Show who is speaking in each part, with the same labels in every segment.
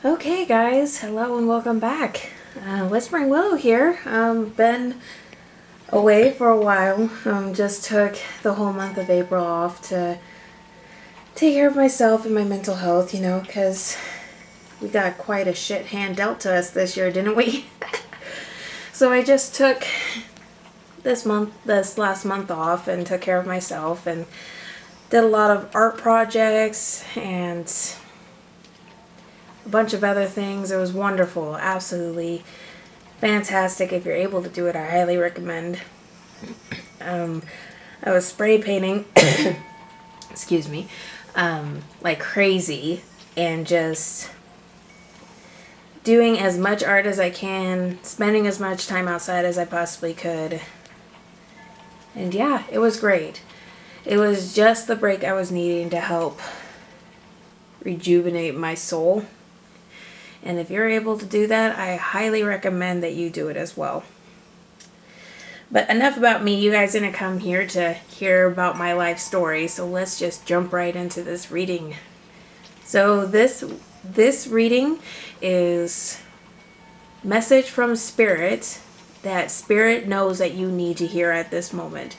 Speaker 1: Okay guys, hello and welcome back. Whispering Willow here. Been away for a while. Just took the whole month of April off to take care of myself and my mental health, because we got quite a shit hand dealt to us this year, didn't we? So I just took this last month off and took care of myself and did a lot of art projects and a bunch of other things. It was wonderful. Absolutely fantastic. If you're able to do it, I highly recommend. I was spray painting, excuse me, like crazy, and just doing as much art as I can, spending as much time outside as I possibly could. And yeah, it was great. It was just the break I was needing to help rejuvenate my soul. And if you're able to do that, I highly recommend that you do it as well. But enough about me. You guys didn't come here to hear about my life story, so let's just jump right into this reading. So this reading is message from Spirit that Spirit knows that you need to hear at this moment.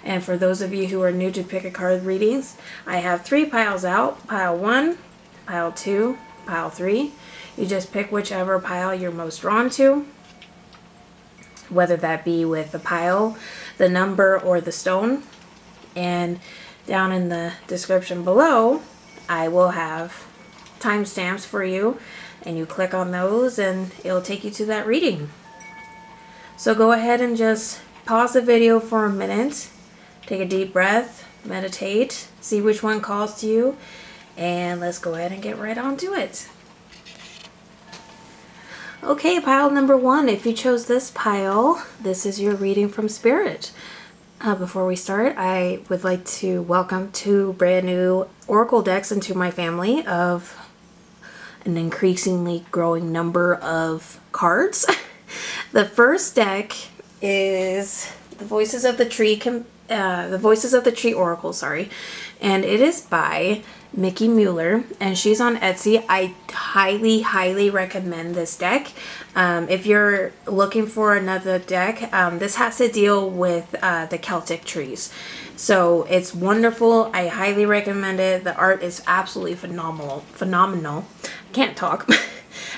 Speaker 1: And for those of you who are new to pick a card readings, I have 3 piles out. Pile 1, pile 2, pile 3. You just pick whichever pile you're most drawn to, whether that be with the pile, the number, or the stone. And down in the description below, I will have timestamps for you, and you click on those and it'll take you to that reading. So go ahead and just pause the video for a minute, take a deep breath, meditate, see which one calls to you, and let's go ahead and get right on to it. Okay, pile number 1, if you chose this pile, this is your reading from Spirit. Before we start, I would like to welcome 2 brand new Oracle decks into my family of an increasingly growing number of cards. The first deck is the Voices of the Tree Oracle, and it is by Mickey Mueller, and she's on Etsy. I highly recommend this deck. If you're looking for another deck, this has to deal with the Celtic trees. So it's wonderful. I highly recommend it. The art is absolutely phenomenal. I can't talk.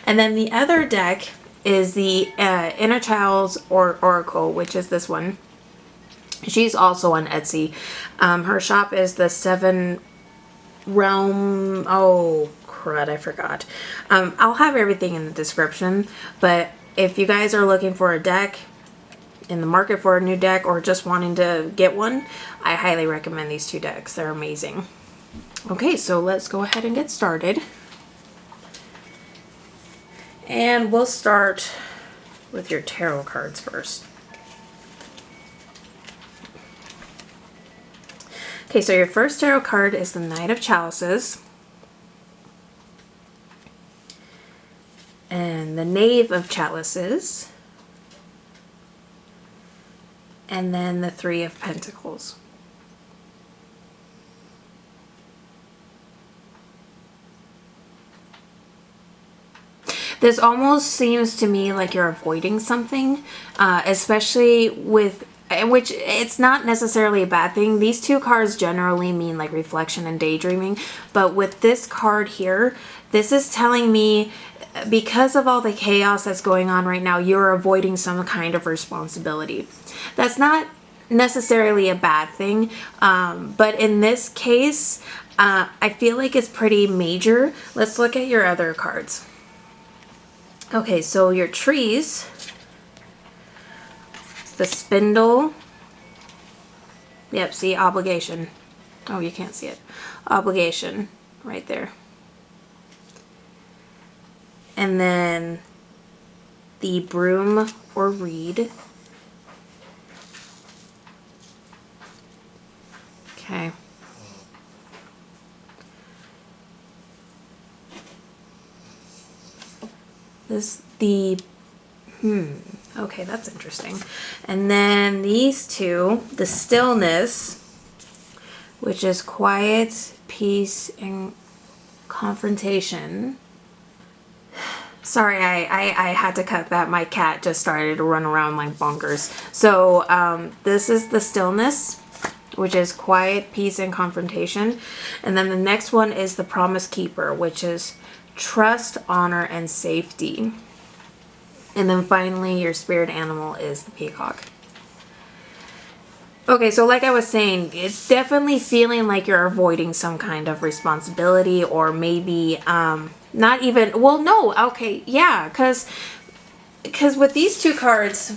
Speaker 1: And then the other deck is the Inner Child's Oracle, which is this one. She's also on Etsy. Her shop is the 7 Realm. Oh crud, I forgot. I'll have everything in the description, but if you guys are looking for a deck, in the market for a new deck, or just wanting to get one, I highly recommend these 2 decks. They're amazing. Okay, so let's go ahead and get started. And we'll start with your tarot cards first. Okay, so your first tarot card is the Knight of Chalices. And the Knave of Chalices. And then the 3 of Pentacles. This almost seems to me like you're avoiding something, especially with, which it's not necessarily a bad thing. These 2 cards generally mean like reflection and daydreaming, but with this card here, this is telling me because of all the chaos that's going on right now, you're avoiding some kind of responsibility. That's not necessarily a bad thing, but in this case, I feel like it's pretty major. Let's look at your other cards. Okay, so your trees, the spindle, yep, see, obligation. Oh, you can't see it. Obligation, right there. And then the broom or reed. Okay. Okay, that's interesting. And then these 2, the stillness, which is quiet, peace, and confrontation. Sorry, I had to cut that. My cat just started to run around like bonkers. So this is the stillness, which is quiet, peace, and confrontation. And then the next one is the promise keeper, which is trust, honor, and safety. And then finally, your spirit animal is the peacock. Okay, so like I was saying, it's definitely feeling like you're avoiding some kind of responsibility, or maybe not even, well, no, okay, yeah, because with these two cards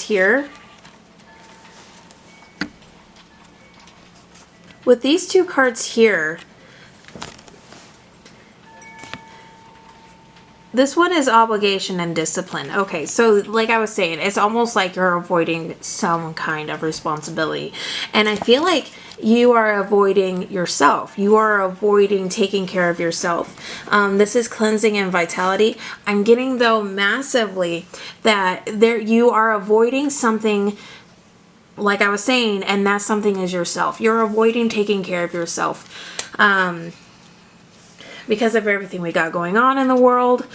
Speaker 1: here, with these two cards here, this one is obligation and discipline. Okay, so like I was saying, it's almost like you're avoiding some kind of responsibility. And I feel like you are avoiding yourself. You are avoiding taking care of yourself. This is cleansing and vitality. I'm getting, though, massively that you are avoiding something, like I was saying, and that something is yourself. You're avoiding taking care of yourself. Because of everything we got going on in the world.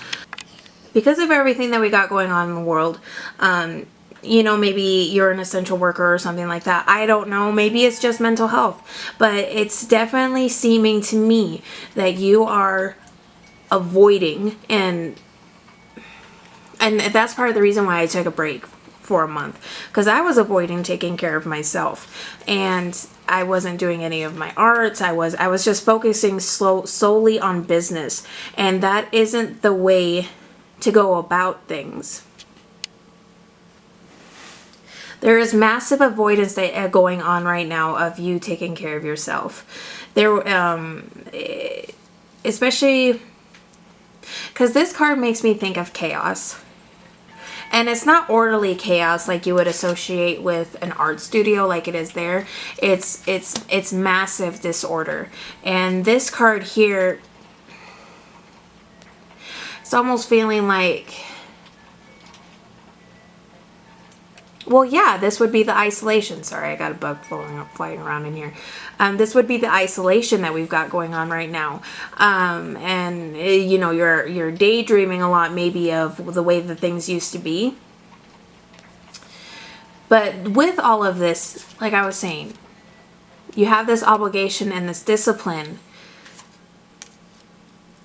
Speaker 1: Because of everything that we got going on in the world, you know, maybe you're an essential worker or something like that. I don't know. Maybe it's just mental health. But it's definitely seeming to me that you are avoiding, and that's part of the reason why I took a break for a month, because I was avoiding taking care of myself, and I wasn't doing any of my arts. I was just focusing solely on business, and that isn't the way to go about things. There is massive avoidance that going on right now of you taking care of yourself. There, especially because this card makes me think of chaos. And it's not orderly chaos like you would associate with an art studio like it is there. It's massive disorder. And this card here, it's almost feeling like, well, yeah, this would be the isolation. Sorry, I got a bug flying around in here. This would be the isolation that we've got going on right now. And you know, you're daydreaming a lot, maybe, of the way that things used to be. But with all of this, like I was saying, you have this obligation and this discipline.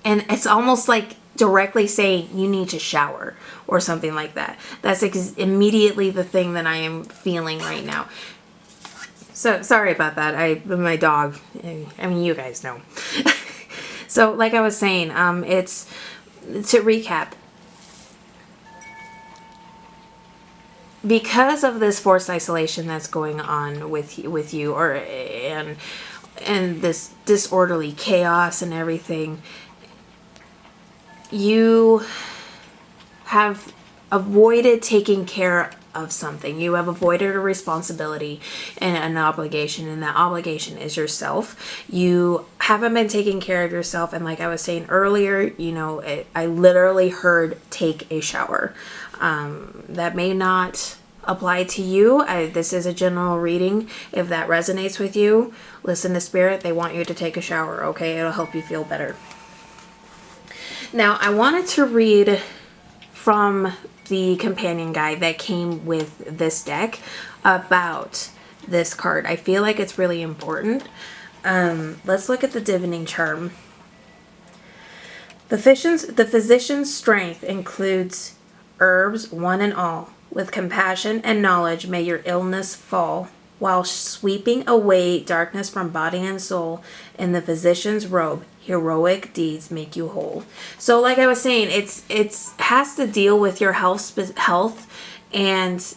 Speaker 1: And it's almost like directly saying you need to shower or something like that. That's immediately the thing that I am feeling right now. So sorry about that. My dog, I mean, you guys know. So like I was saying, it's to recap. Because of this forced isolation that's going on with you, and this disorderly chaos and everything, you have avoided taking care of something. You have avoided a responsibility and an obligation, and that obligation is yourself. You haven't been taking care of yourself, and like I was saying earlier, you know, I literally heard take a shower. That may not apply to you. This is a general reading. If that resonates with you, listen to Spirit. They want you to take a shower, okay? It'll help you feel better. Now, I wanted to read from the companion guide that came with this deck about this card. I feel like it's really important. Let's look at the divining charm. The physician's strength includes herbs, one and all. With compassion and knowledge may your illness fall, while sweeping away darkness from body and soul. In the physician's robe, heroic deeds make you whole. So like I was saying, it's has to deal with your health, and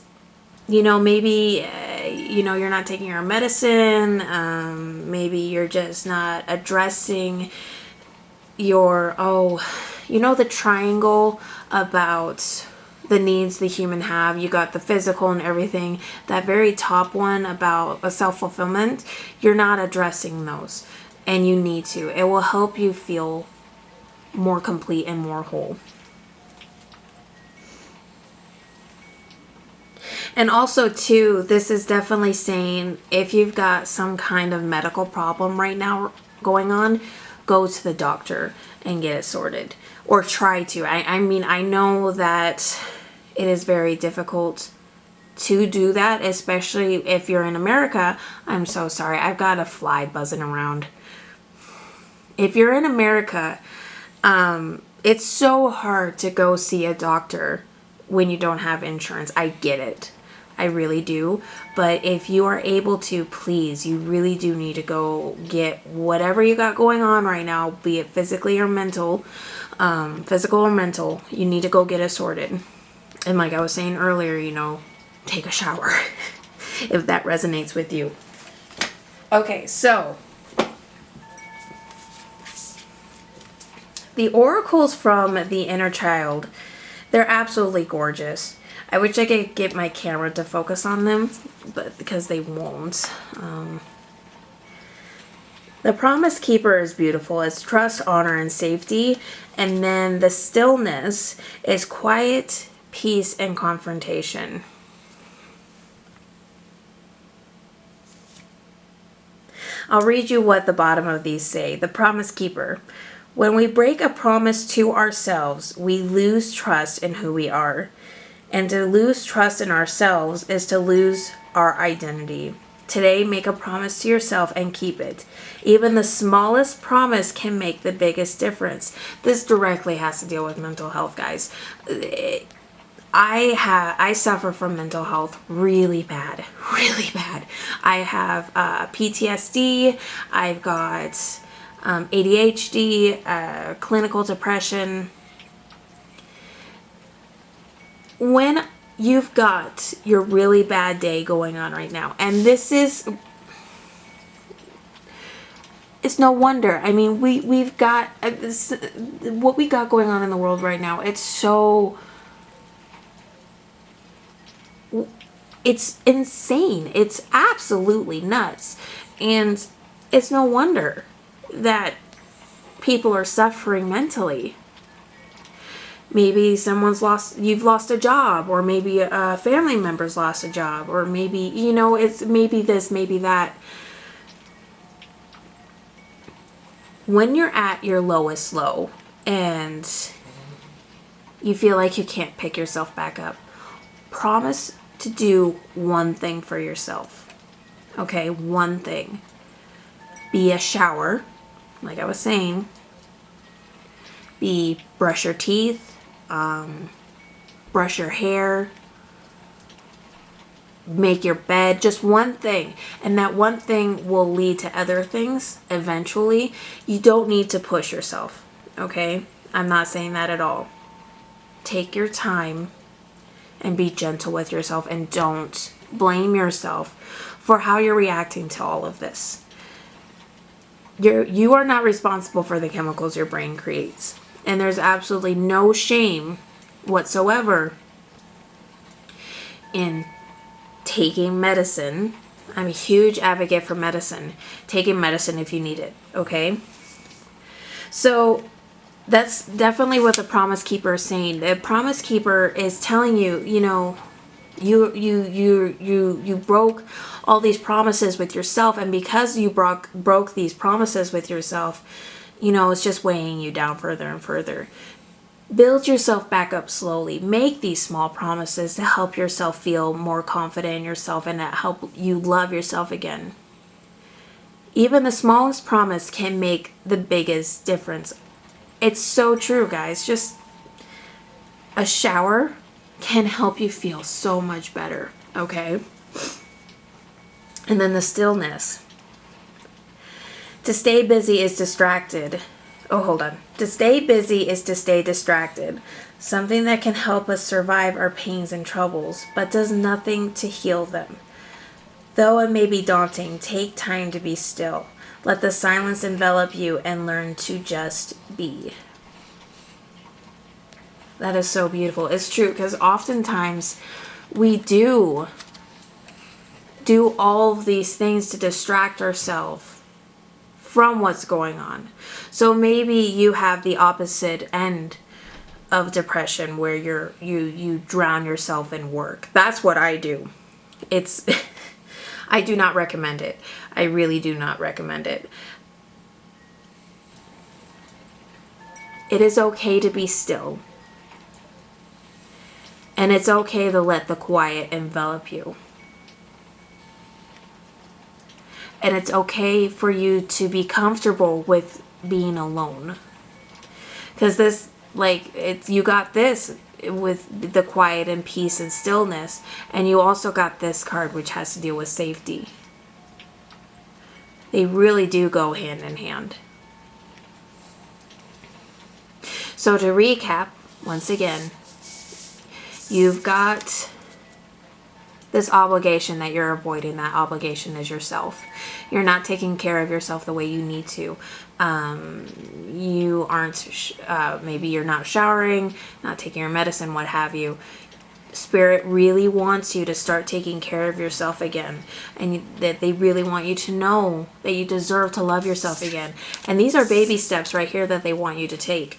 Speaker 1: you know, maybe you know, you're not taking your medicine. Maybe you're just not addressing your, you know, the triangle about the needs the human have. You got the physical and everything. That very top one about a self-fulfillment, you're not addressing those, and you need to. It will help you feel more complete and more whole. And also too, this is definitely saying if you've got some kind of medical problem right now going on, go to the doctor and get it sorted, or try to. I mean, I know that it is very difficult to do that, especially if you're in America. I'm so sorry. I've got a fly buzzing around. If you're in America, it's so hard to go see a doctor when you don't have insurance. I get it. I really do. But if you are able to, please, you really do need to go get whatever you got going on right now, be it physically or mental, physical or mental. You need to go get it sorted. And like I was saying earlier, you know, take a shower if that resonates with you. Okay, so the oracles from the inner child, they're absolutely gorgeous. I wish I could get my camera to focus on them, but because they won't. The promise keeper is beautiful. It's trust, honor, and safety. And then the stillness is quiet, peace, and confrontation. I'll read you what the bottom of these say. The promise keeper. When we break a promise to ourselves, we lose trust in who we are. And to lose trust in ourselves is to lose our identity. Today, make a promise to yourself and keep it. Even the smallest promise can make the biggest difference. This directly has to deal with mental health, guys. I suffer from mental health really bad. I have PTSD. I've got ADHD, clinical depression. When you've got your really bad day going on right now, and it's no wonder. I mean, we've got what we got going on in the world right now. It's insane. It's absolutely nuts. And it's no wonder that people are suffering mentally. Maybe you've lost a job, or maybe a family member's lost a job, or maybe, you know, it's maybe this, maybe that. When you're at your lowest low and you feel like you can't pick yourself back up, promise to do one thing for yourself. Okay, one thing. Be a shower, like I was saying. Brush your teeth. Brush your hair, make your bed, just one thing. And that one thing will lead to other things eventually. You don't need to push yourself, okay? I'm not saying that at all. Take your time and be gentle with yourself, and don't blame yourself for how you're reacting to all of this. You are not responsible for the chemicals your brain creates. And there's absolutely no shame whatsoever in taking medicine. I'm a huge advocate for medicine. Taking medicine if you need it, okay? So that's definitely what the Promise Keeper is saying. The Promise Keeper is telling you, you know, you broke all these promises with yourself, and because you broke these promises with yourself, you know, it's just weighing you down further and further. Build yourself back up slowly. Make these small promises to help yourself feel more confident in yourself and to help you love yourself again. Even the smallest promise can make the biggest difference. It's so true, guys. Just a shower can help you feel so much better, okay? And then the stillness. To stay busy is distracted. Oh, hold on. To stay busy is to stay distracted. Something that can help us survive our pains and troubles, but does nothing to heal them. Though it may be daunting, take time to be still. Let the silence envelop you and learn to just be. That is so beautiful. It's true, because oftentimes we do all of these things to distract ourselves from what's going on. So maybe you have the opposite end of depression where you drown yourself in work. That's what I do. It's I do not recommend it. I really do not recommend it. It is okay to be still. And it's okay to let the quiet envelop you. And it's okay for you to be comfortable with being alone. Because this, like, you got this with the quiet and peace and stillness. And you also got this card, which has to deal with safety. They really do go hand in hand. So to recap, once again, you've got this obligation that you're avoiding. That obligation is yourself. You're not taking care of yourself the way you need to. You aren't, maybe you're not showering, not taking your medicine, what have you. Spirit really wants you to start taking care of yourself again. And that they really want you to know that you deserve to love yourself again. And these are baby steps right here that they want you to take.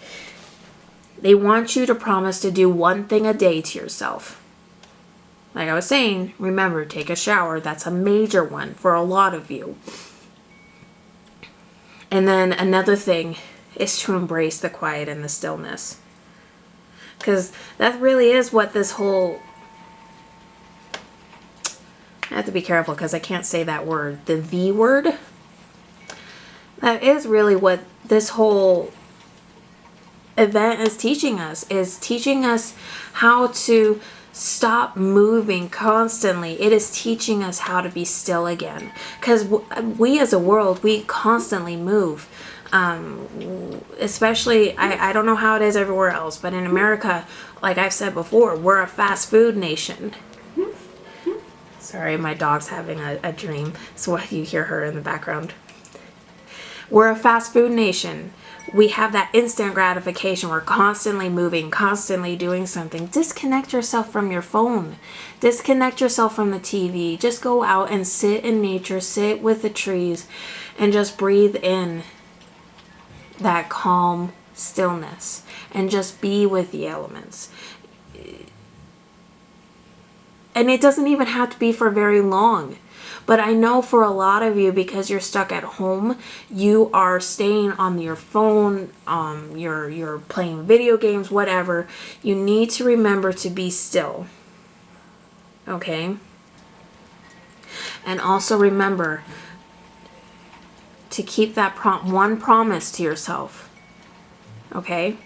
Speaker 1: They want you to promise to do one thing a day to yourself. Like I was saying, remember, take a shower. That's a major one for a lot of you. And then another thing is to embrace the quiet and the stillness. Because that really is what this whole... I have to be careful because I can't say that word. The V word. That is really what this whole event is teaching us. Is teaching us how to stop moving constantly. It is teaching us how to be still again. Because we as a world, we constantly move. Especially, I don't know how it is everywhere else, but in America, like I've said before, we're a fast food nation. Sorry, my dog's having a dream, so you hear her in the background. We're a fast food nation. We have that instant gratification. We're constantly moving, constantly doing something. Disconnect yourself from your phone. Disconnect yourself from the TV. Just go out and sit in nature, sit with the trees, and just breathe in that calm stillness and just be with the elements. And it doesn't even have to be for very long. But I know for a lot of you, because you're stuck at home, you are staying on your phone, you're playing video games, whatever. You need to remember to be still. Okay? And also remember to keep that one promise to yourself. Okay?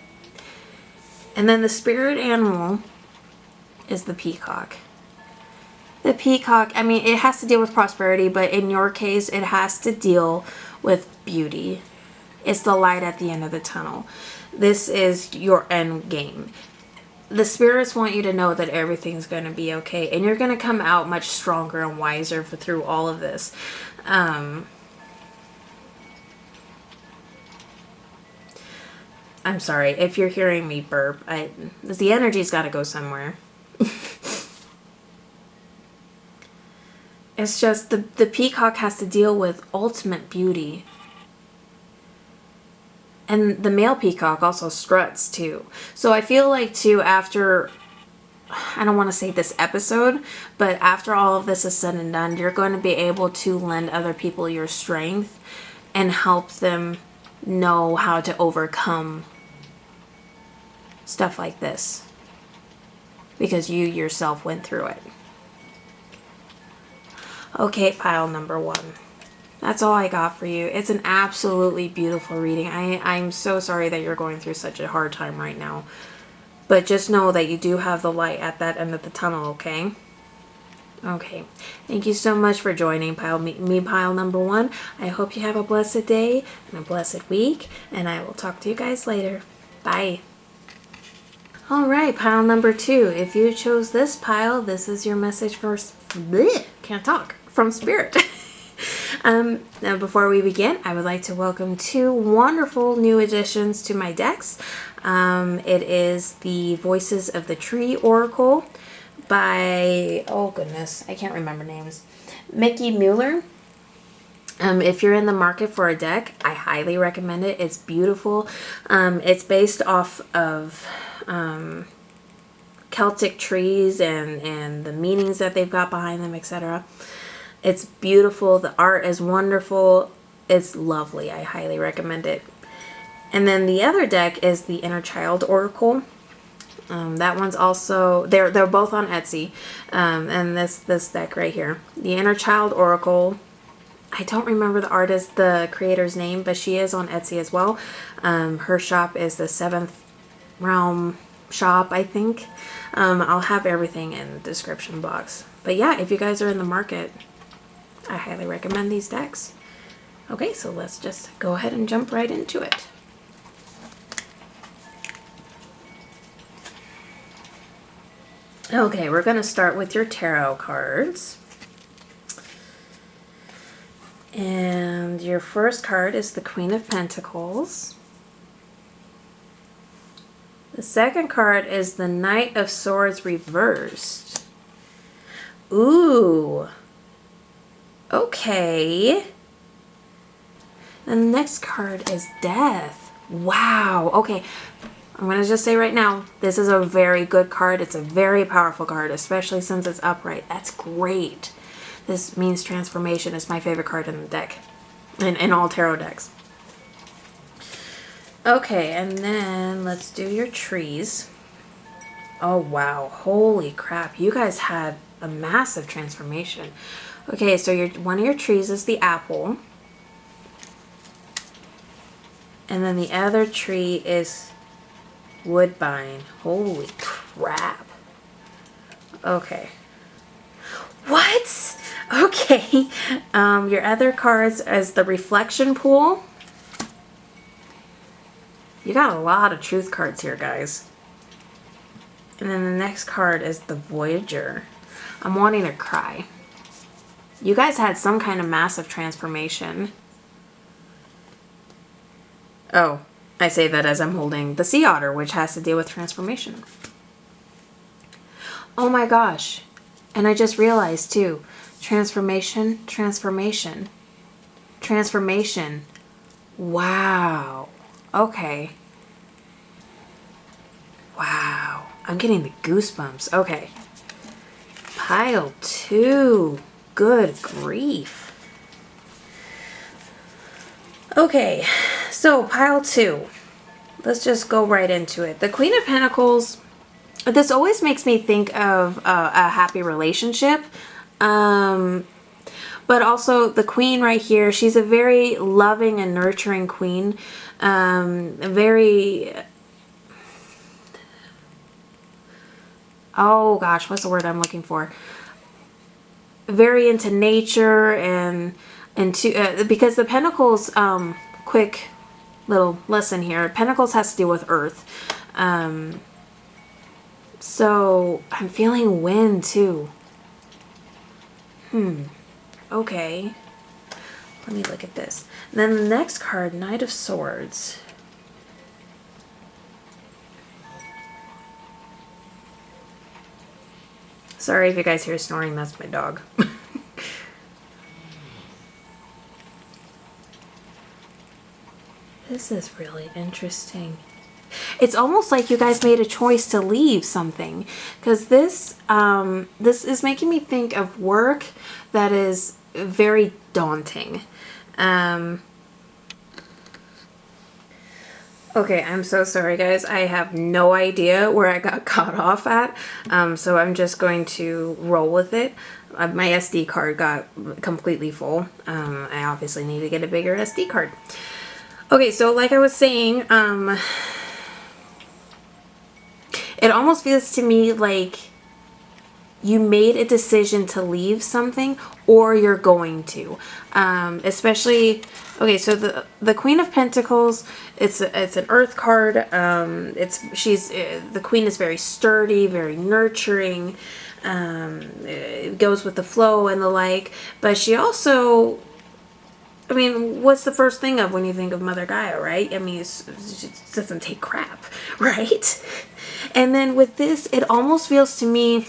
Speaker 1: And then the spirit animal is the peacock. The peacock, I mean, it has to deal with prosperity, but in your case, it has to deal with beauty. It's the light at the end of the tunnel. This is your end game. The spirits want you to know that everything's going to be okay, and you're going to come out much stronger and wiser through all of this. I'm sorry if you're hearing me burp. The energy's got to go somewhere. It's just the peacock has to deal with ultimate beauty. And the male peacock also struts too. So I feel like too, after, I don't want to say this episode, but after all of this is said and done, you're going to be able to lend other people your strength and help them know how to overcome stuff like this. Because you yourself went through it. Okay, pile number 1. That's all I got for you. It's an absolutely beautiful reading. I'm so sorry that you're going through such a hard time right now. But just know that you do have the light at that end of the tunnel, okay? Okay. Thank you so much for joining pile number 1. I hope you have a blessed day and a blessed week. And I will talk to you guys later. Bye. Alright, pile number 2. If you chose this pile, this is your message for... Can't talk. From Spirit. Now before we begin, I would like to welcome 2 wonderful new additions to my decks. It is the Voices of the Tree Oracle by, oh goodness, I can't remember names. Mickey Mueller. If you're in the market for a deck, I highly recommend it. It's beautiful. It's based off of Celtic trees and the meanings that they've got behind them, etc. It's beautiful. The art is wonderful. It's lovely. I highly recommend it. And then the other deck is the Inner Child Oracle. That one's also, they're both on Etsy. And this deck right here, the Inner Child Oracle. I don't remember the creator's name, but she is on Etsy as well. Her shop is the Seventh Realm shop, I think. I'll have everything in the description box. But yeah, if you guys are in the market, I highly recommend these decks. Okay, so let's just go ahead and jump right into it. Okay, we're going to start with your tarot cards. And your first card is the Queen of Pentacles. The second card is the Knight of Swords reversed. Ooh. Okay. And the next card is Death. Wow. Okay. I'm going to just say right now, this is a very good card. It's a very powerful card, especially since it's upright. That's great. This means transformation. Is my favorite card in the deck. In all tarot decks. Okay, and then let's do your trees. Oh, wow. Holy crap. You guys had a massive transformation. Okay, so one of your trees is the apple. And then the other tree is Woodbine. Holy crap. Okay. What? Okay. Your other cards is the Reflection Pool. You got a lot of truth cards here, guys. And then the next card is the Voyager. I'm wanting to cry. You guys had some kind of massive transformation. Oh, I say that as I'm holding the Sea Otter, which has to deal with transformation. Oh my gosh. And I just realized too, transformation, transformation, transformation. Wow. Okay. Wow. I'm getting the goosebumps. Okay. Pile 2. Good grief. Okay. So pile 2. Let's just go right into it. The Queen of Pentacles. This always makes me think of a happy relationship. But also the Queen right here, she's a very loving and nurturing queen. Oh gosh, what's the word I'm looking for? Very into nature and because the Pentacles, quick little lesson here. Pentacles has to do with earth. So I'm feeling wind too. Okay. Let me look at this. And then the next card, Knight of Swords. Sorry if you guys hear snoring, that's my dog. This is really interesting. It's almost like you guys made a choice to leave something, because this is making me think of work that is very daunting. Okay, I'm so sorry guys. I have no idea where I got caught off at. So I'm just going to roll with it. My SD card got completely full. I obviously need to get a bigger SD card. Okay, so like I was saying, it almost feels to me like you made a decision to leave something, or you're going to. Especially, okay, so the Queen of Pentacles, it's an earth card. The Queen is very sturdy, very nurturing. It goes with the flow and the like. But she also, I mean, what's the first thing of when you think of Mother Gaia, right? I mean, it doesn't take crap, right? And then with this, it almost feels to me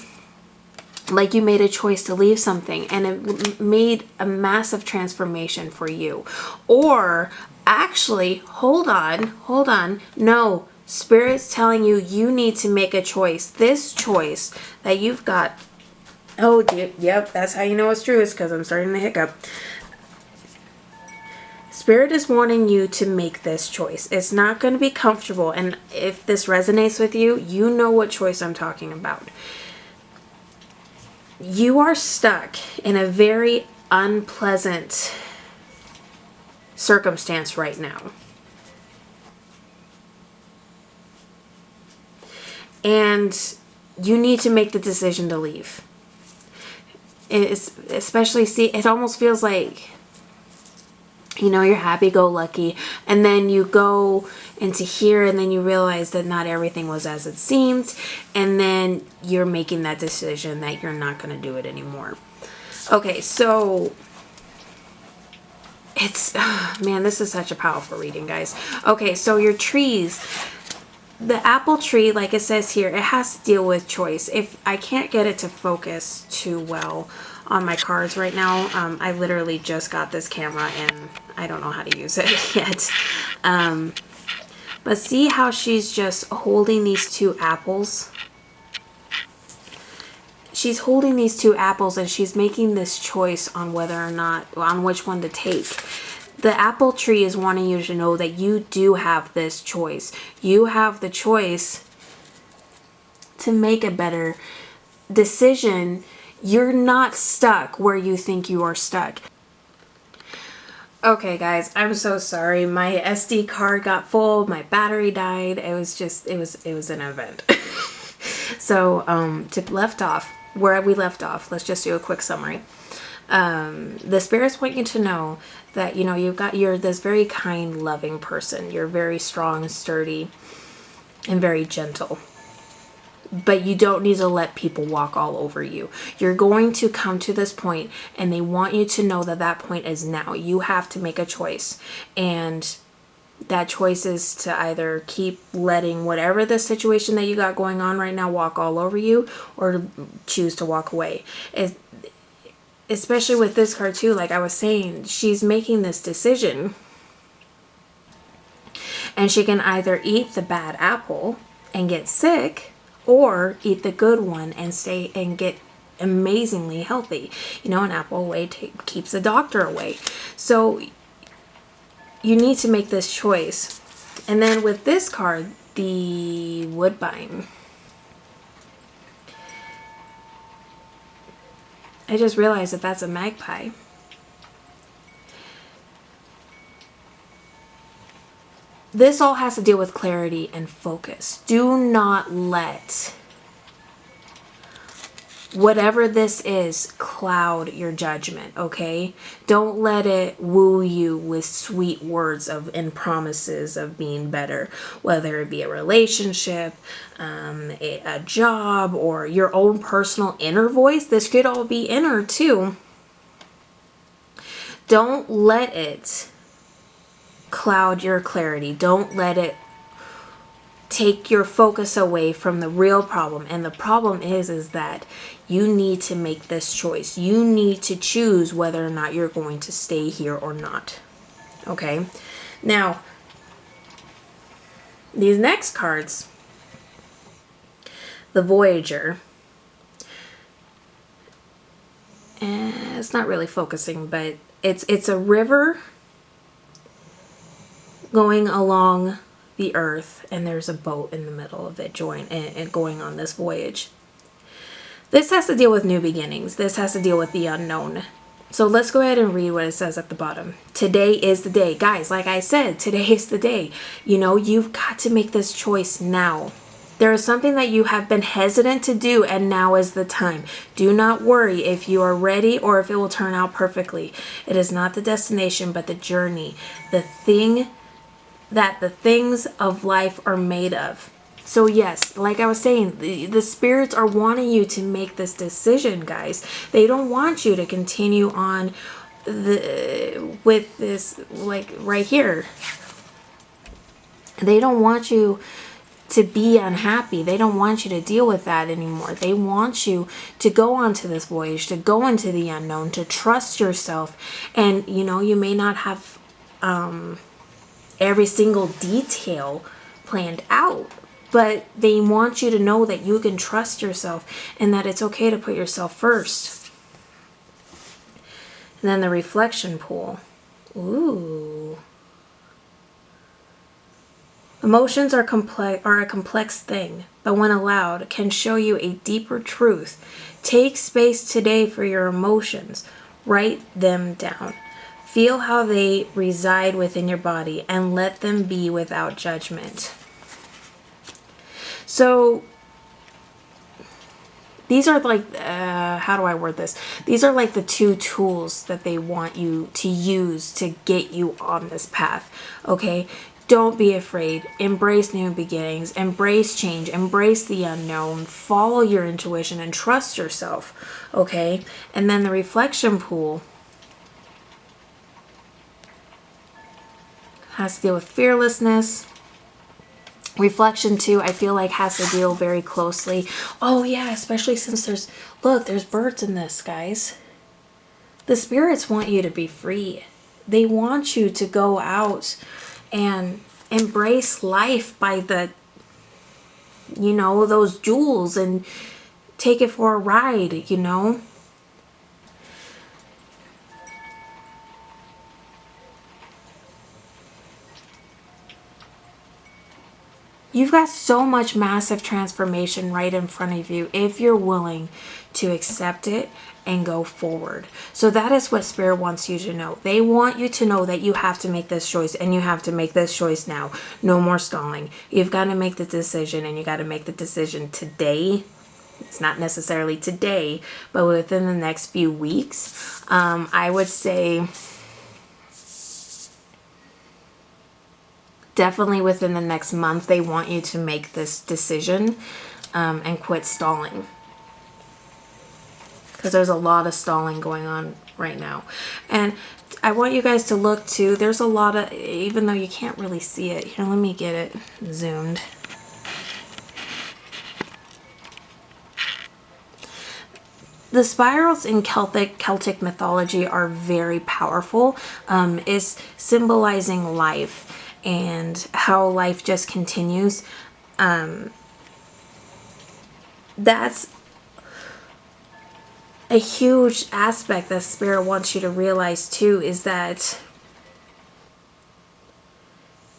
Speaker 1: like you made a choice to leave something, and it made a massive transformation for you. Or actually, hold on. No, Spirit's telling you you need to make a choice. This choice that you've got. Oh, yep, that's how you know it's true, is because I'm starting to hiccup. Spirit is wanting you to make this choice. It's not going to be comfortable. And if this resonates with you, you know what choice I'm talking about. You are stuck in a very unpleasant circumstance right now. And you need to make the decision to leave. Especially, see, it almost feels like, you know, you're happy-go-lucky, and then you go into here, and then you realize that not everything was as it seemed, and then you're making that decision that you're not going to do it anymore. Okay, so it's, man, this is such a powerful reading, guys. Okay, so your trees, the apple tree, like it says here, it has to deal with choice. If I can't get it to focus too well on my cards right now, I literally just got this camera and I don't know how to use it yet. But see how she's just holding these two apples? She's holding these two apples and she's making this choice on whether or not, on which one to take. The apple tree is wanting you to know that you do have this choice. You have the choice to make a better decision. You're not stuck where you think you are stuck. Okay, guys, I'm so sorry. My SD card got full. My battery died. It was just, it was an event. So, where we left off, let's just do a quick summary. The spirits want you to know that, you know, you're this very kind, loving person. You're very strong, sturdy, and very gentle. But you don't need to let people walk all over you. You're going to come to this point, and they want you to know that that point is now. You have to make a choice. And that choice is to either keep letting whatever the situation that you got going on right now walk all over you, or choose to walk away. Especially with this card too, like I was saying, she's making this decision. And she can either eat the bad apple and get sick, or eat the good one and stay and get amazingly healthy. You know, an apple away keeps the doctor away. So you need to make this choice. And then with this card, the Woodbine, I just realized that that's a magpie. This all has to deal with clarity and focus. Do not let whatever this is cloud your judgment, okay? Don't let it woo you with sweet words and promises of being better, whether it be a relationship, a job, or your own personal inner voice. This could all be inner too. Don't let it cloud your clarity. Don't let it take your focus away from the real problem. And the problem is that you need to make this choice. You need to choose whether or not you're going to stay here or not. Okay? Now, these next cards, the Voyager, it's not really focusing, but it's a river going along the earth, and there's a boat in the middle of it going on this voyage. This has to deal with new beginnings. This has to deal with the unknown. So let's go ahead and read what it says at the bottom. Today is the day. Guys, like I said, today is the day. You know, you've got to make this choice now. There is something that you have been hesitant to do, and now is the time. Do not worry if you are ready or if it will turn out perfectly. It is not the destination, but the journey. The thing that the things of life are made of. So yes, like I was saying, the spirits are wanting you to make this decision, guys. They don't want you to continue on with this, like right here. They don't want you to be unhappy. They don't want you to deal with that anymore. They want you to go onto this voyage, to go into the unknown, to trust yourself. And you know, you may not have every single detail planned out, but they want you to know that you can trust yourself and that it's okay to put yourself first. And then the reflection pool. Ooh. Emotions are a complex thing, but when allowed, can show you a deeper truth. Take space today for your emotions. Write them down. Feel how they reside within your body and let them be without judgment. So these are like, how do I word this? These are like the two tools that they want you to use to get you on this path, okay? Don't be afraid. Embrace new beginnings. Embrace change. Embrace the unknown. Follow your intuition and trust yourself, okay? And then the reflection pool has to deal with fearlessness. Reflection too, I feel like has to deal very closely. Oh yeah, especially since there's birds in this, guys. The spirits want you to be free. They want you to go out and embrace life by those jewels and take it for a ride, You've got so much massive transformation right in front of you if you're willing to accept it and go forward. So that is what Spirit wants you to know. They want you to know that you have to make this choice, and you have to make this choice now. No more stalling. You've got to make the decision, and you got to make the decision today. It's not necessarily today, but within the next few weeks. I would say definitely within the next month, they want you to make this decision and quit stalling. Because there's a lot of stalling going on right now. And I want you guys to look too. There's a lot of, even though you can't really see it. Here, let me get it zoomed. The spirals in Celtic mythology are very powerful. It's symbolizing life and how life just continues. That's a huge aspect that Spirit wants you to realize too, is that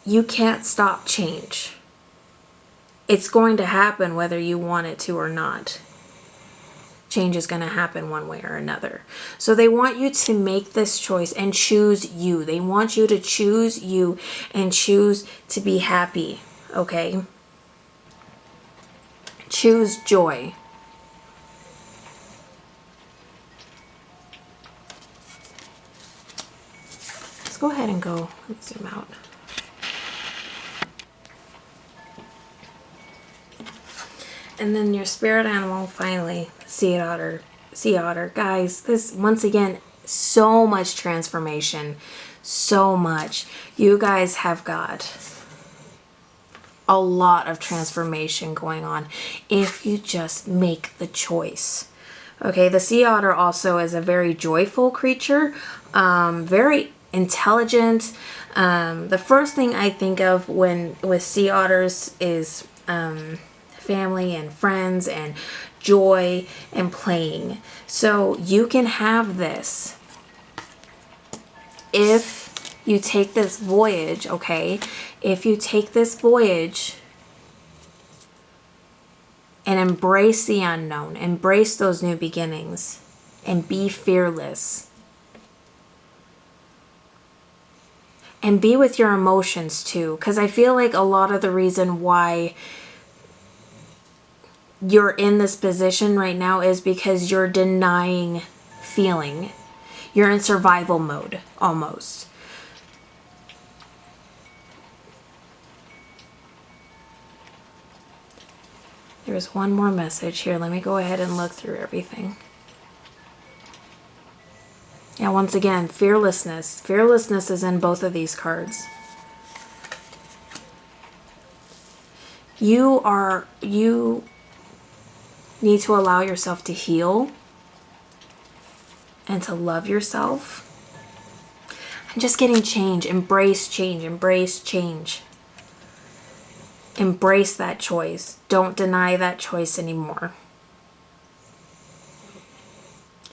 Speaker 1: you can't stop change. It's going to happen whether you want it to or not. Change is going to happen one way or another. So they want you to make this choice and choose you. They want you to choose you and choose to be happy, okay? Choose joy. Let's go ahead and go. Let me zoom out. And then your spirit animal, finally, sea otter. Sea otter. Guys, this, once again, so much transformation. So much. You guys have got a lot of transformation going on if you just make the choice. Okay, the sea otter also is a very joyful creature. Very intelligent. The first thing I think of with sea otters is family and friends and joy and playing. So you can have this if you take this voyage, okay? If you take this voyage and embrace the unknown, embrace those new beginnings, and be fearless. And be with your emotions too, because I feel like a lot of the reason why you're in this position right now is because you're denying feeling. You're in survival mode, almost. There's one more message here. Let me go ahead and look through everything. Yeah, once again, fearlessness. Fearlessness is in both of these cards. You need to allow yourself to heal and to love yourself. I'm just getting change. Embrace change. Embrace change. Embrace that choice. Don't deny that choice anymore.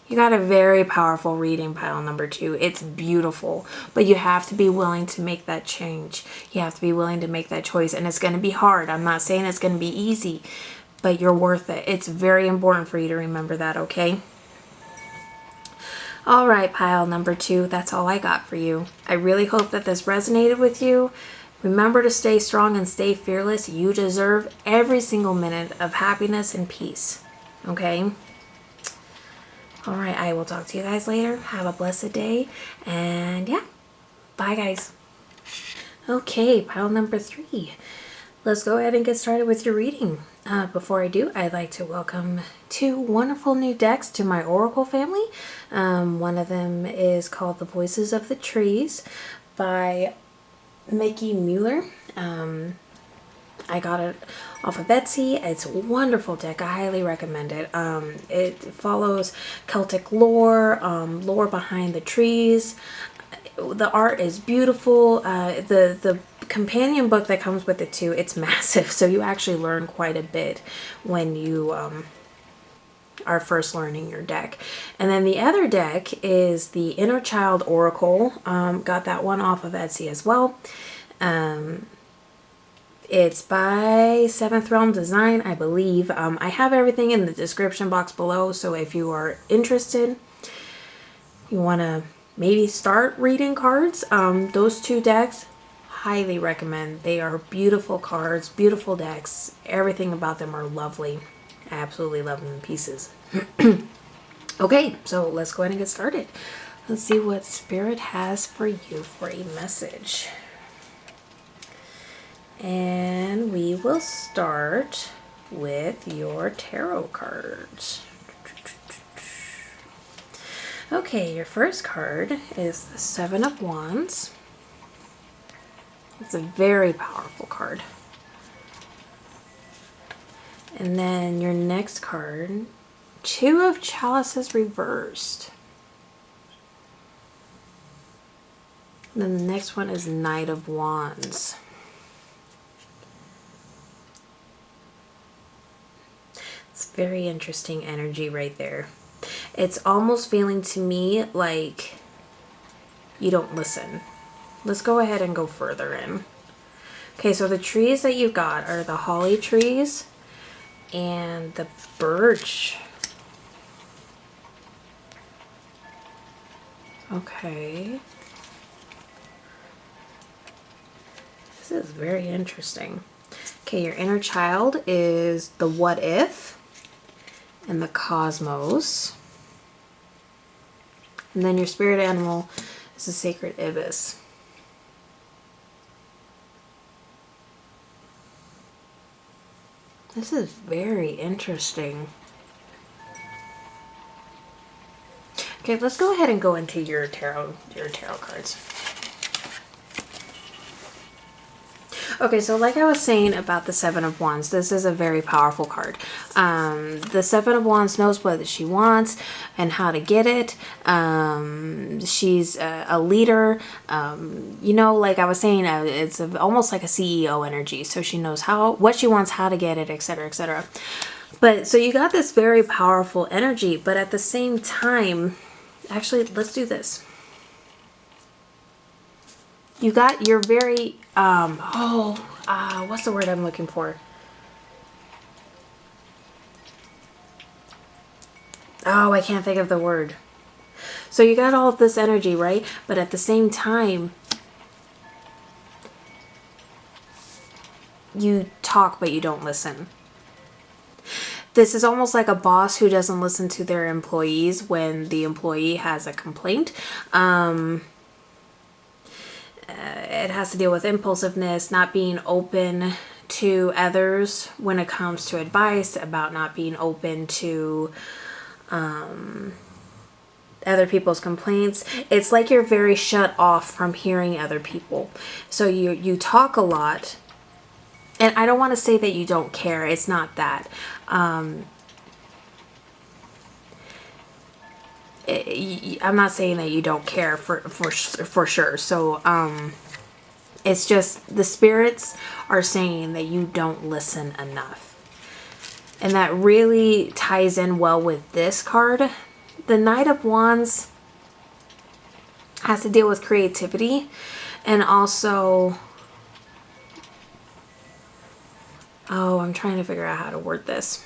Speaker 1: You got a very powerful reading, pile number 2. It's beautiful, but you have to be willing to make that change. You have to be willing to make that choice, and it's going to be hard. I'm not saying it's going to be easy, but you're worth it. It's very important for you to remember that, okay? All right, pile number 2, that's all I got for you. I really hope that this resonated with you. Remember to stay strong and stay fearless. You deserve every single minute of happiness and peace, okay? All right, I will talk to you guys later. Have a blessed day. And yeah, bye guys. Okay, pile number 3. Let's go ahead and get started with your reading. Before I do, I'd like to welcome 2 wonderful new decks to my Oracle family. One of them is called The Voices of the Trees by Mickey Mueller. I got it off of Etsy. It's a wonderful deck. I highly recommend it. It follows Celtic lore, lore behind the trees. The art is beautiful. The companion book that comes with it too, it's massive, so you actually learn quite a bit when you are first learning your deck. And then the other deck is the Inner Child Oracle. Got that one off of Etsy as well. It's by Seventh Realm Design, I believe. I have everything in the description box below, so if you are interested, you want to maybe start reading cards, those 2 decks, highly recommend. They are beautiful cards, beautiful decks. Everything about them are lovely. I absolutely love them in pieces. Okay, so let's go ahead and get started. Let's see what Spirit has for you for a message. And we will start with your tarot cards. Okay, your first card is the 7 of Wands. It's a very powerful card. And then your next card, 2 of Chalices reversed. And then the next one is Knight of Wands. It's very interesting energy right there. It's almost feeling to me like you don't listen. Let's go ahead and go further in. Okay, so the trees that you got are the holly trees and the birch. Okay. This is very interesting. Okay, your inner child is the what if and the cosmos. And then your spirit animal is the sacred ibis. This is very interesting. Okay, let's go ahead and go into your tarot cards. Okay, so like I was saying about the 7 of Wands, this is a very powerful card. The 7 of Wands knows what she wants and how to get it. She's a leader. You know, like I was saying, it's almost like a CEO energy. So she knows what she wants, how to get it, etc., etc. But so you got this very powerful energy, but at the same time, actually, let's do this. You got your very, what's the word I'm looking for? Oh, I can't think of the word. So you got all of this energy, right? But at the same time, you talk, but you don't listen. This is almost like a boss who doesn't listen to their employees when the employee has a complaint. It has to deal with impulsiveness, not being open to others when it comes to advice, about not being open to other people's complaints. It's like you're very shut off from hearing other people. So you talk a lot. And I don't want to say that you don't care. It's not that. I'm not saying that you don't care for sure. So it's just the spirits are saying that you don't listen enough. And that really ties in well with this card the Knight of Wands has to deal with creativity and also, oh, I'm trying to figure out how to word this.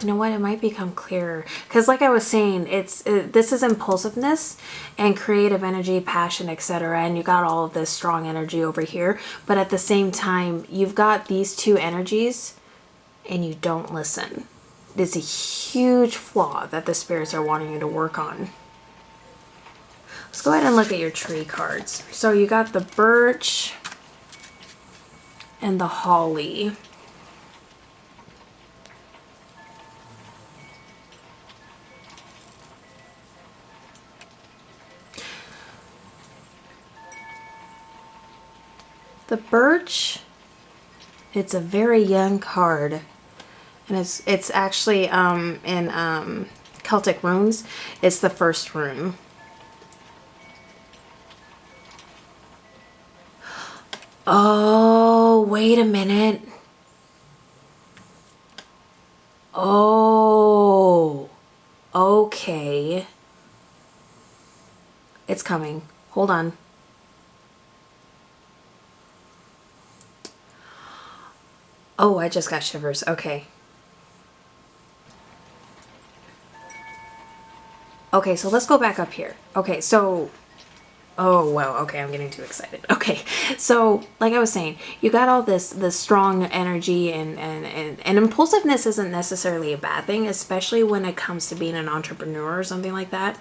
Speaker 1: You know what? It might become clearer because, like I was saying, this is impulsiveness and creative energy, passion, etc. And you got all of this strong energy over here, but at the same time, you've got these two energies, and you don't listen. It's a huge flaw that the spirits are wanting you to work on. Let's go ahead and look at your tree cards. So you got the birch and the holly. The birch, it's a very young card, and it's actually in Celtic runes, it's the first rune. Oh, wait a minute. Oh, okay. It's coming. Hold on. Oh, I just got shivers. Okay. Okay, so let's go back up here. Okay, so... Oh, wow. Okay, I'm getting too excited. Okay, so like I was saying, you got all this strong energy and impulsiveness isn't necessarily a bad thing, especially when it comes to being an entrepreneur or something like that.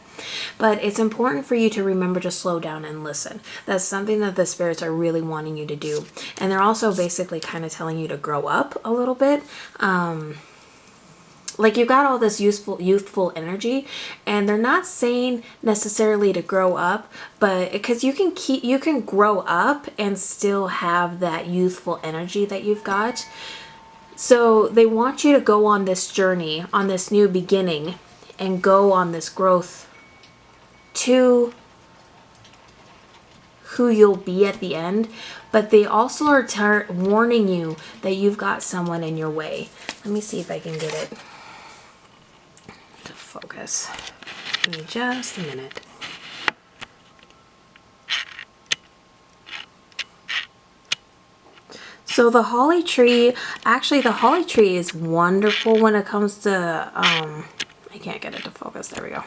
Speaker 1: But it's important for you to remember to slow down and listen. That's something that the spirits are really wanting you to do. And they're also basically kind of telling you to grow up a little bit. Like you got all this youthful energy, and they're not saying necessarily to grow up, but because you can grow up and still have that youthful energy that you've got. So they want you to go on this journey, on this new beginning, and go on this growth to who you'll be at the end. But they also are warning you that you've got someone in your way. Let me see if I can get it to focus. Give me just a minute. So the holly tree, actually the holly tree is wonderful when it comes to, I can't get it to focus. There we go.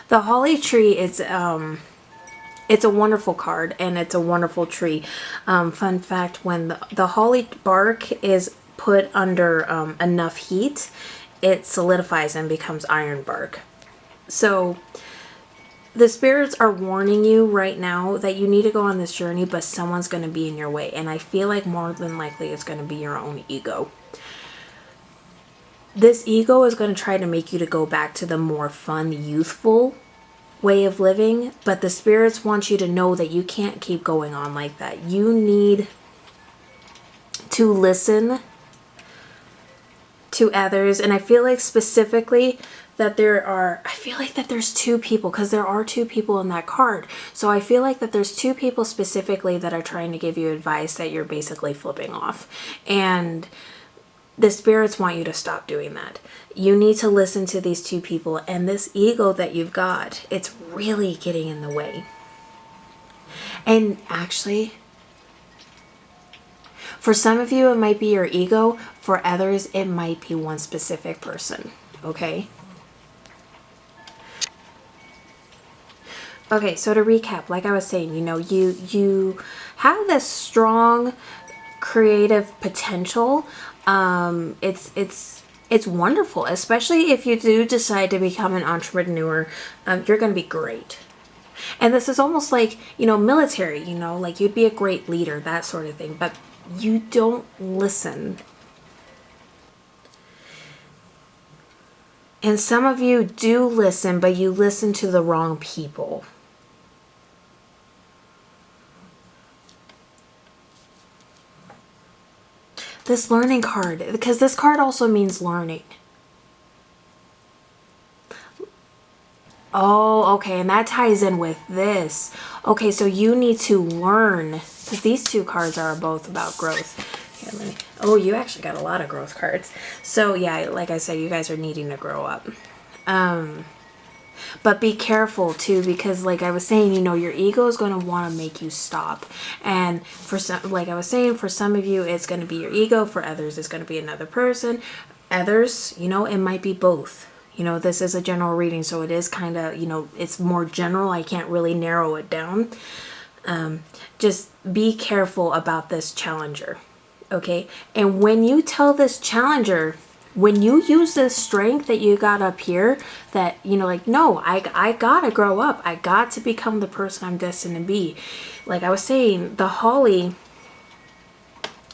Speaker 1: The holly tree is, it's a wonderful card and it's a wonderful tree. Fun fact, when the holly bark is put under enough heat, it solidifies and becomes iron bark. So the spirits are warning you right now that you need to go on this journey, but someone's going to be in your way. And I feel like more than likely it's going to be your own ego. This ego is going to try to make you to go back to the more fun, youthful way of living. But the spirits want you to know that you can't keep going on like that. You need to listen to others. And I feel like specifically that I feel like that there's two people, because there are two people in that card. So I feel like that there's two people specifically that are trying to give you advice that you're basically flipping off. And the spirits want you to stop doing that. You need to listen to these two people, and this ego that you've got, it's really getting in the way. And actually, for some of you, it might be your ego. For others, it might be one specific person. Okay? Okay, so to recap, like I was saying, you know, you have this strong creative potential. It's wonderful, especially if you do decide to become an entrepreneur. You're going to be great. And this is almost like, you know, military, you know, like you'd be a great leader, that sort of thing. But you don't listen. And some of you do listen, but you listen to the wrong people. This learning card, because this card also means learning. Oh, okay, and that ties in with this. Okay, so you need to learn, because these two cards are both about growth. Here, let me. Oh, you actually got a lot of growth cards. So yeah, like I said, you guys are needing to grow up. But be careful too, because like I was saying, you know, your ego is going to want to make you stop. And for some, like I was saying, for some of you, it's going to be your ego. For others, it's going to be another person. Others, you know, it might be both. You know, this is a general reading, so it is kind of, you know, it's more general. I can't really narrow it down. Just be careful about this challenger. Okay. And when you tell this challenger, when you use this strength that you got up here, that, you know, like, no, I gotta grow up. I got to become the person I'm destined to be. Like I was saying, the holly,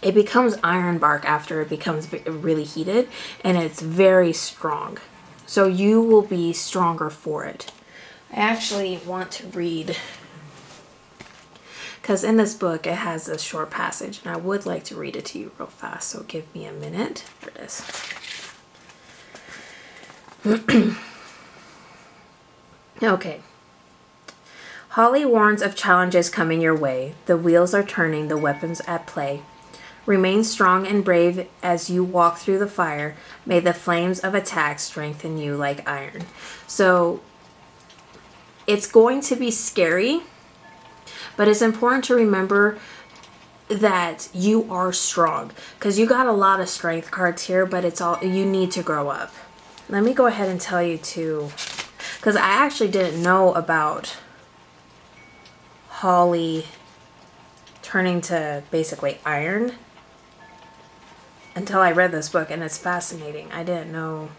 Speaker 1: it becomes iron bark after it becomes really heated, and it's very strong. So you will be stronger for it. I actually want to read, because in this book it has a short passage, and I would like to read it to you real fast. So give me a minute for this. Okay. Holly warns of challenges coming your way. The wheels are turning, the weapons at play. Remain strong and brave as you walk through the fire. May the flames of attack strengthen you like iron. So it's going to be scary, but it's important to remember that you are strong, because you got a lot of strength cards here, but it's all, you need to grow up. Let me go ahead and tell you too, because I actually didn't know about holly turning to basically iron until I read this book, and it's fascinating. I didn't know.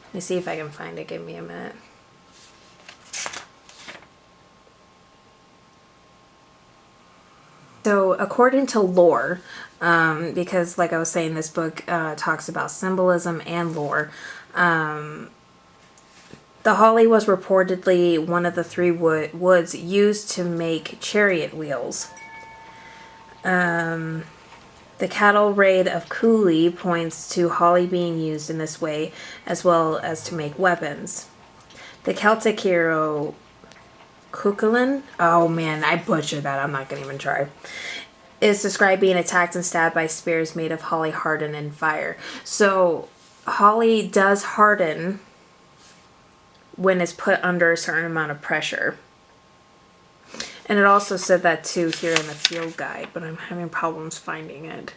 Speaker 1: Let me see if I can find it. Give me a minute. So according to lore, because like I was saying, this book talks about symbolism and lore, the holly was reportedly one of the three woods used to make chariot wheels. The cattle raid of Cooley points to holly being used in this way, as well as to make weapons. The Celtic hero Cuchulainn, oh man, I butchered that, I'm not going to even try, is described being attacked and stabbed by spears made of holly hardened in fire. So holly does harden when it's put under a certain amount of pressure. And it also said that too here in the field guide, but I'm having problems finding it.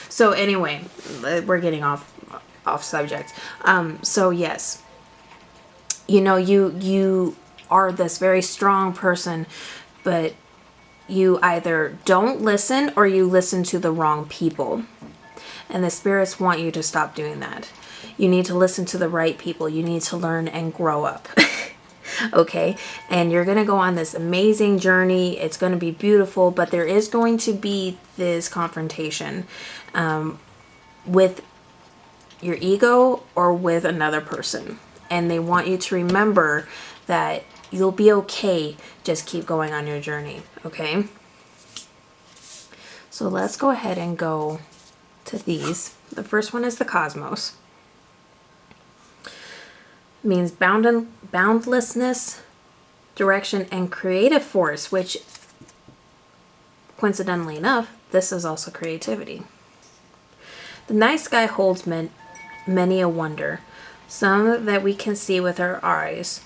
Speaker 1: So anyway, we're getting off subject. So yes, you know, you are this very strong person, but you either don't listen or you listen to the wrong people. And the spirits want you to stop doing that. You need to listen to the right people. You need to learn and grow up. Okay, and you're going to go on this amazing journey. It's going to be beautiful, but there is going to be this confrontation with your ego or with another person. And they want you to remember that you'll be okay. Just keep going on your journey, okay? So let's go ahead and go to these. The first one is the cosmos. Means boundlessness, direction, and creative force, which coincidentally enough, this is also creativity. The night sky holds many a wonder, some that we can see with our eyes,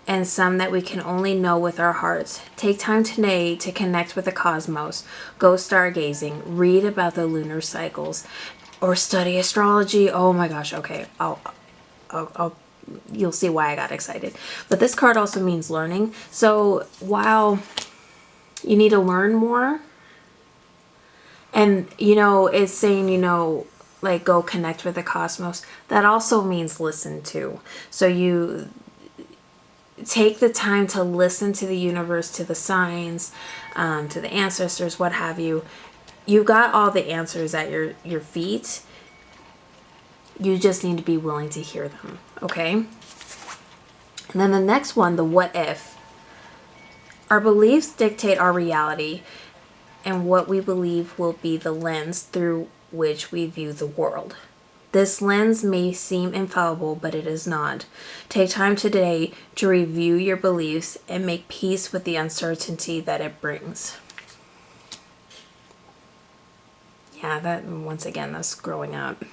Speaker 1: and some that we can only know with our hearts. Take time today to connect with the cosmos, go stargazing, read about the lunar cycles, or study astrology. Oh my gosh, okay, you'll see why I got excited. But this card also means learning. So while you need to learn more, and you know, it's saying, you know, like go connect with the cosmos, that also means listen to. So you take the time to listen to the universe, to the signs, to the ancestors, what have you. You got all the answers at your feet. You just need to be willing to hear them, okay? And then the next one, the what if. Our beliefs dictate our reality, and what we believe will be the lens through which we view the world. This lens may seem infallible, but it is not. Take time today to review your beliefs and make peace with the uncertainty that it brings. Yeah, that, once again, that's growing up.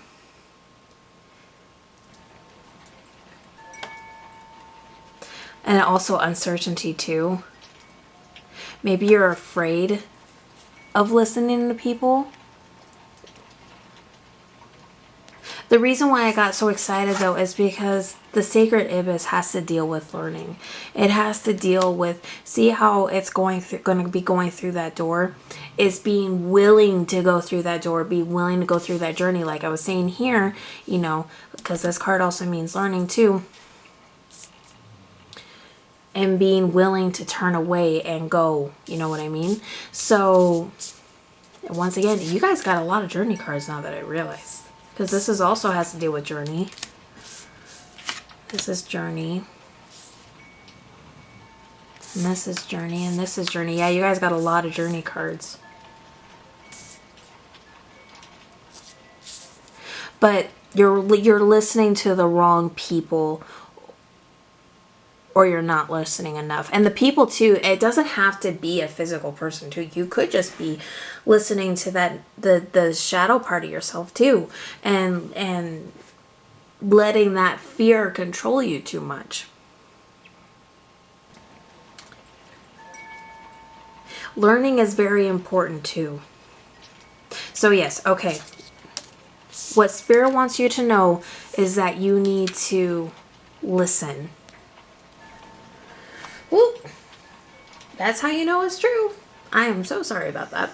Speaker 1: And also uncertainty too. Maybe you're afraid of listening to people. The reason why I got so excited though is because the sacred ibis has to deal with learning. It has to deal with, see how it's going to be going through that door, is being willing to go through that door, be willing to go through that journey. Like I was saying here, you know, because this card also means learning too. And being willing to turn away and go, you know what I mean? So once again, you guys got a lot of journey cards now that I realize. Because this is also has to deal with journey. This is journey. And this is journey. And this is journey. Yeah, you guys got a lot of journey cards. But you're listening to the wrong people, or you're not listening enough. And the people too, it doesn't have to be a physical person too. You could just be listening to that the shadow part of yourself too, and letting that fear control you too much. Learning is very important too. So yes, okay. What Spirit wants you to know is that you need to listen. Whoop. That's how you know it's true. I am so sorry about that.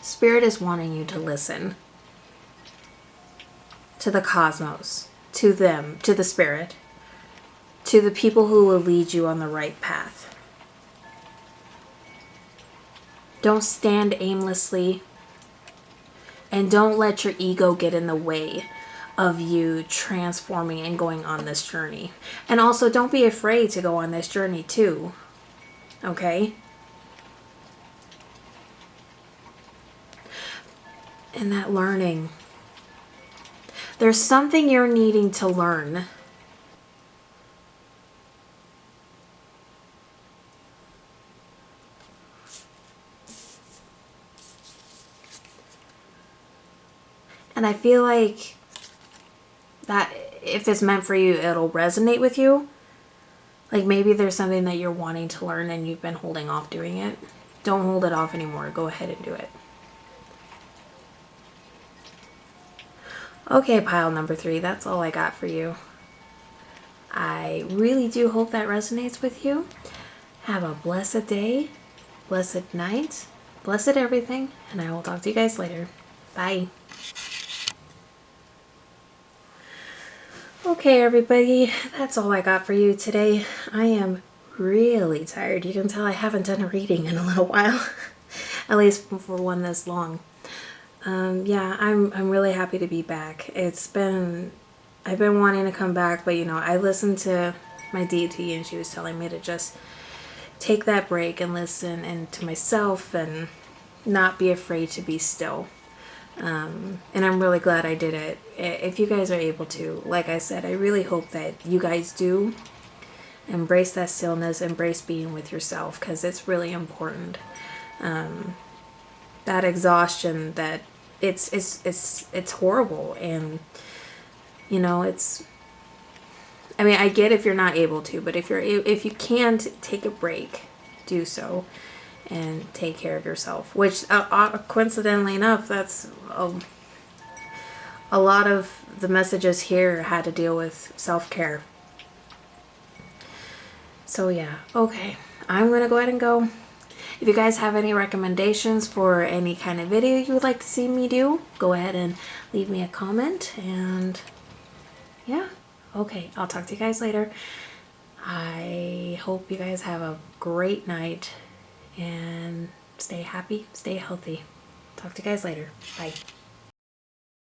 Speaker 1: Spirit is wanting you to listen to the cosmos, to them, to the Spirit, to the people who will lead you on the right path. Don't stand aimlessly, and don't let your ego get in the way of you transforming and going on this journey. And also, don't be afraid to go on this journey too. Okay? And that learning. There's something you're needing to learn. And I feel like that if it's meant for you, it'll resonate with you. Like maybe there's something that you're wanting to learn and you've been holding off doing it. Don't hold it off anymore. Go ahead and do it. Okay, pile number 3. That's all I got for you. I really do hope that resonates with you. Have a blessed day, blessed night, blessed everything, and I will talk to you guys later. Bye. Okay, everybody, that's all I got for you today. I am really tired. You can tell I haven't done a reading in a little while, at least for one this long. Yeah, I'm really happy to be back. I've been wanting to come back, but you know, I listened to my deity and she was telling me to just take that break and listen and to myself and not be afraid to be still. And I'm really glad I did it. If you guys are able to, like I said, I really hope that you guys do embrace that stillness, embrace being with yourself, because it's really important. That exhaustion, that it's horrible, and you know, I mean, I get if you're not able to, but if you can take a break, do so. And take care of yourself, which coincidentally enough, that's a lot of the messages here had to deal with self-care. So yeah, okay, I'm gonna go ahead and go. If you guys have any recommendations for any kind of video you would like to see me do, go ahead and leave me a comment. And yeah, okay, I'll talk to you guys later. I hope you guys have a great night. And stay happy, stay healthy. Talk to you guys later. Bye.